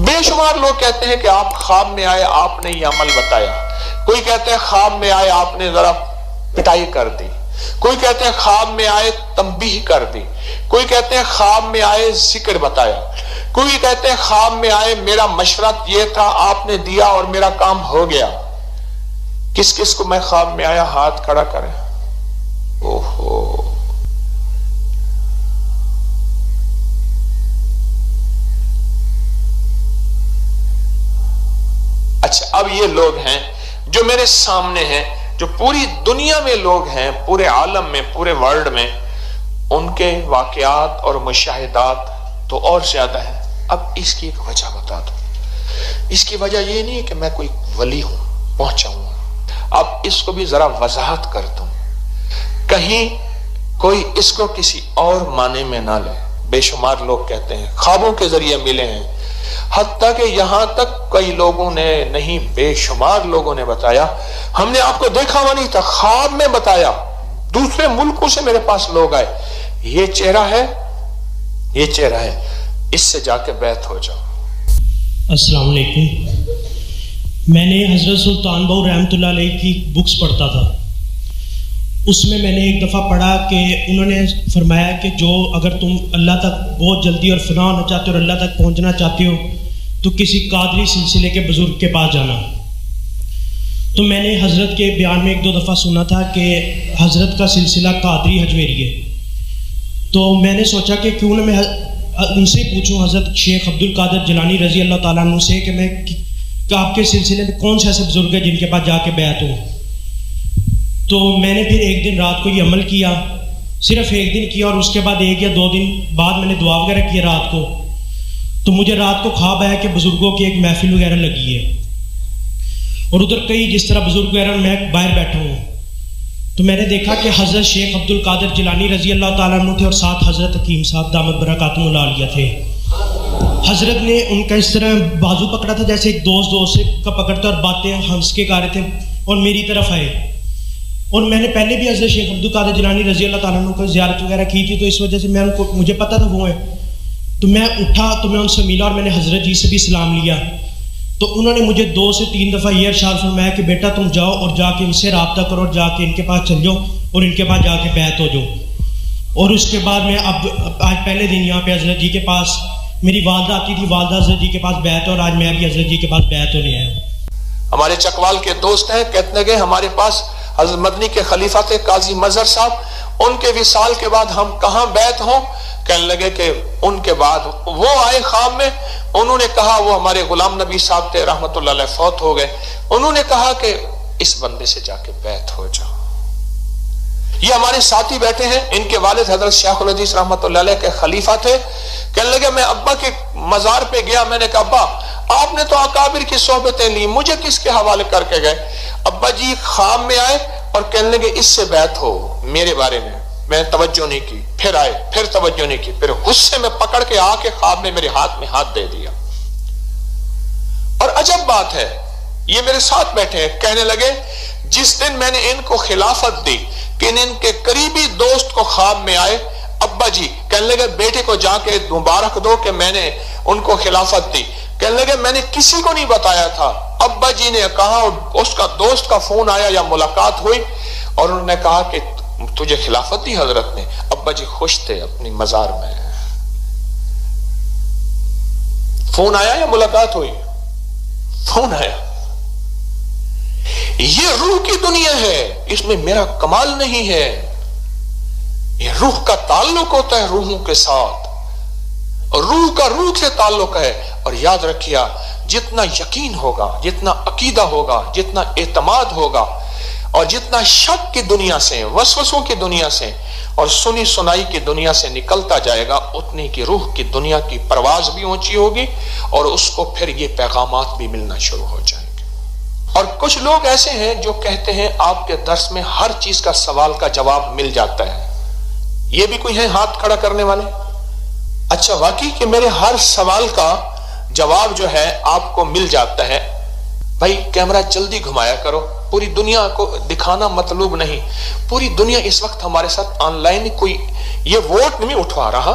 بے شمار لوگ کہتے ہیں کہ آپ خواب میں آئے آپ نے یہ عمل بتایا، کوئی کہتے ہیں خواب میں آئے آپ نے ذرا پٹائی کر دی، کوئی کہتے ہیں خواب میں آئے تنبیہ کر دی، کوئی کہتے ہیں خواب میں آئے ذکر بتایا، کوئی کہتے ہیں خواب میں آئے میرا مشورہ یہ تھا آپ نے دیا اور میرا کام ہو گیا۔ کس کس کو میں خواب میں آیا ہاتھ کھڑا کریں؟ اوہو، اچھا اب یہ لوگ ہیں جو میرے سامنے ہیں، جو پوری دنیا میں لوگ ہیں، پورے عالم میں، پورے ورلڈ میں، ان کے واقعات اور مشاہدات تو اور زیادہ ہیں۔ اب اس کی ایک وجہ بتا دو۔ اس کی وجہ یہ نہیں ہے کہ میں کوئی ولی ہوں پہنچا ہوں، اب اس کو بھی ذرا وضاحت کر دوں، کہیں کوئی اس کو کسی اور معنی میں نہ لے۔ بے شمار لوگ کہتے ہیں خوابوں کے ذریعے ملے ہیں، حتیٰ کہ یہاں تک کئی لوگوں نے نہیں، بے شمار لوگوں نے بتایا ہم نے آپ کو دیکھا ہوا نہیں تھا، خواب میں بتایا، دوسرے ملکوں سے میرے پاس لوگ آئے، یہ چہرہ ہے، یہ چہرہ ہے، اس سے جا کے بیعت ہو جاؤ۔ السلام علیکم۔ میں نے حضرت سلطان بہو رحمۃ اللہ علیہ کی بکس پڑھتا تھا، اس میں نے ایک دفعہ پڑھا کہ انہوں نے فرمایا کہ جو اگر تم اللہ تک بہت جلدی اور فنا ہونا چاہتے ہو اور اللہ تک پہنچنا چاہتے ہو تو کسی قادری سلسلے کے بزرگ کے پاس جانا۔ تو میں نے حضرت کے بیان میں ایک دو دفعہ سنا تھا کہ حضرت کا سلسلہ قادری حجویری ہے، تو میں نے سوچا کہ کیوں نہ میں ان سے پوچھوں حضرت شیخ عبد القادر جیلانی رضی اللہ تعالیٰ عنہ سے کہ آپ کے سلسلے میں کون سے ایسے بزرگ ہیں جن کے پاس جا کے بیعت ہو۔ تو میں نے پھر ایک دن رات کو یہ عمل کیا، صرف ایک دن کیا، اور اس کے بعد 1 یا 2 دن بعد میں نے دعا وغیرہ کی رات کو، تو مجھے رات کو خواب آیا کہ بزرگوں کی ایک محفل وغیرہ لگی ہے، اور ادھر کئی جس طرح بزرگ وغیرہ میں باہر بیٹھا ہوں، تو میں نے دیکھا کہ حضرت شیخ عبد القادر جیلانی رضی اللہ تعالیٰ عنہ تھے اور ساتھ حضرت حکیم صاحب دامت برکاتہم العالیہ تھے۔ حضرت نے ان کا اس طرح بازو پکڑا تھا جیسے ایک دوست کا پکڑتا اور باتیں ہنس کے کر رہے تھے، اور میری طرف آئے، اور میں نے پہلے بھی حضرت شیخ عبد القادر جیلانی رضی اللہ تعالیٰ عنہ کو زیارت وغیرہ کی تھی، تو اس وجہ سے میں ان کو مجھے پتہ تھا وہ ہے، تو میں اٹھا تو میں ان سے ملا اور میں نے حضرت جی سے بھی سلام لیا، تو انہوں نے مجھے 2 سے 3 دفعہ یہ ارشاد فرمایا کہ بیٹا تم جاؤ اور جا کے ان سے رابطہ کرو اور جا کے ان کے پاس چل جاؤ اور ان کے پاس جا کے بیعت ہو جاؤ۔ اور اس کے بعد میں اب آج پہلے دن یہاں پہ حضرت جی کے پاس میری والدہ آتی تھی، والدہ حضرت جی کے پاس بیعت ہے، اور آج میں بھی حضرت جی کے پاس بیعت ہونے آیا ہوں۔ ہمارے چکوال کے دوست ہیں، کہتے ہیں ہمارے پاس حضرت مدنی کے خلیفہ تھے قاضی مظہر صاحب، ان کے وصال کے بعد ہم کہاں بیعت ہوں؟ کہنے لگے کہ ان کے بعد وہ آئے خواب میں، انہوں نے کہا، وہ ہمارے غلام نبی صاحب تھے رحمت اللہ علیہ، فوت ہو گئے، انہوں نے کہا کہ اس بندے سے جا کے بیعت ہو جاؤ۔ یہ ہمارے ساتھی بیٹھے ہیں، ان کے والد حضرت شیخ الحدیث رحمت اللہ علیہ کے خلیفہ تھے، کہنے لگے میں ابا کے مزار پہ گیا، میں نے کہا ابا آپ نے تو اکابر کی صحبتیں لی، مجھے کس کے حوالے کر کے گئے؟ ابا جی خواب میں آئے اور کہنے لگے اس سے بیعت ہو میرے بارے میں توجہ نہیں کی، پھر آئے، پھر توجہ نہیں کی، پھر غصے میں پکڑ کے آ کے خواب میں میرے ہاتھ میں ہاتھ دے دیا۔ اور عجب بات ہے، یہ میرے ساتھ بیٹھے ہیں، کہنے لگے جس دن میں نے ان کو خلافت دی کہ ان کے قریبی دوست کو خواب میں آئے، ابا جی کہنے لگے بیٹے کو جا کے مبارک دو کہ میں نے ان کو خلافت دی، کہنے لگے میں نے کسی کو نہیں بتایا تھا، ابا جی نے کہا، اس کا دوست کا فون آیا یا ملاقات ہوئی اور انہوں نے کہا کہ تجھے خلافت دی حضرت نے، ابا جی خوش تھے اپنی مزار میں۔ فون آیا یا ملاقات ہوئی؟ فون آیا۔ یہ روح کی دنیا ہے، اس میں میرا کمال نہیں ہے، یہ روح کا تعلق ہوتا ہے روحوں کے ساتھ، اور روح کا روح سے تعلق ہے۔ اور یاد رکھیے جتنا یقین ہوگا، جتنا عقیدہ ہوگا، جتنا اعتماد ہوگا، اور جتنا شک کی دنیا سے، وسوسوں کی دنیا سے اور سنی سنائی کی دنیا سے نکلتا جائے گا، اتنی کی روح کی دنیا کی پرواز بھی اونچی ہوگی اور اس کو پھر یہ پیغامات بھی ملنا شروع ہو جائیں گے۔ اور کچھ لوگ ایسے ہیں جو کہتے ہیں آپ کے درس میں ہر چیز کا سوال کا جواب مل جاتا ہے، یہ بھی کوئی ہے ہاتھ کھڑا کرنے والے؟ اچھا واقعی کہ میرے ہر سوال کا جواب جو ہے آپ کو مل جاتا ہے؟ بھائی کیمرہ جلدی گھمایا کرو، پوری دنیا کو دکھانا مطلوب نہیں، پوری دنیا اس وقت ہمارے ساتھ آن لائن، کوئی یہ ووٹ نہیں اٹھوا رہا،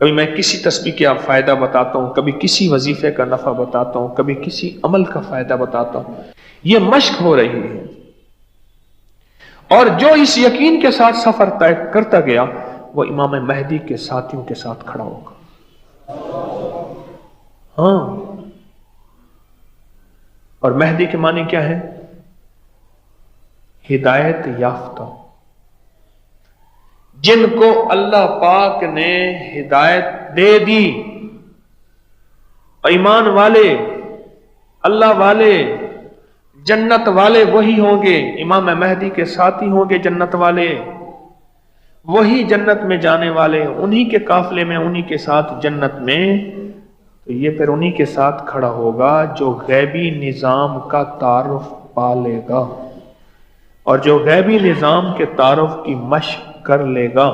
کبھی میں کسی تسبیح کا فائدہ بتاتا ہوں، کبھی کسی وظیفے کا نفع بتاتا ہوں، کبھی کسی عمل کا فائدہ بتاتا ہوں. یہ مشق ہو رہی ہے. اور جو اس یقین کے ساتھ سفر طے کرتا گیا وہ امام مہدی کے ساتھیوں کے ساتھ کھڑا ہوگا. ہاں، اور مہدی کے معنی کیا ہے؟ ہدایت یافتہ، جن کو اللہ پاک نے ہدایت دے دی. ایمان والے، اللہ والے، جنت والے وہی ہوں گے. امام مہدی کے ساتھی ہوں گے جنت والے، وہی جنت میں جانے والے، انہی کے قافلے میں، انہی کے ساتھ جنت میں. تو یہ پھر انہی کے ساتھ کھڑا ہوگا جو غیبی نظام کا تعارف پا لے گا، اور جو غیبی نظام کے تعارف کی مشق کر لے گا،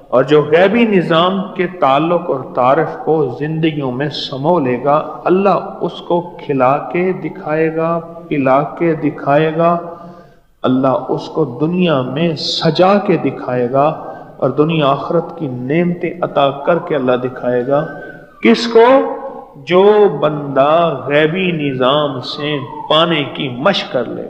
اور جو غیبی نظام کے تعلق اور تعارف کو زندگیوں میں سمو لے گا. اللہ اس کو کھلا کے دکھائے گا، پلا کے دکھائے گا. اللہ اس کو دنیا میں سجا کے دکھائے گا، اور دنیا آخرت کی نعمتیں عطا کر کے اللہ دکھائے گا. کس کو؟ جو بندہ غیبی نظام سے پانے کی مشق کر لے.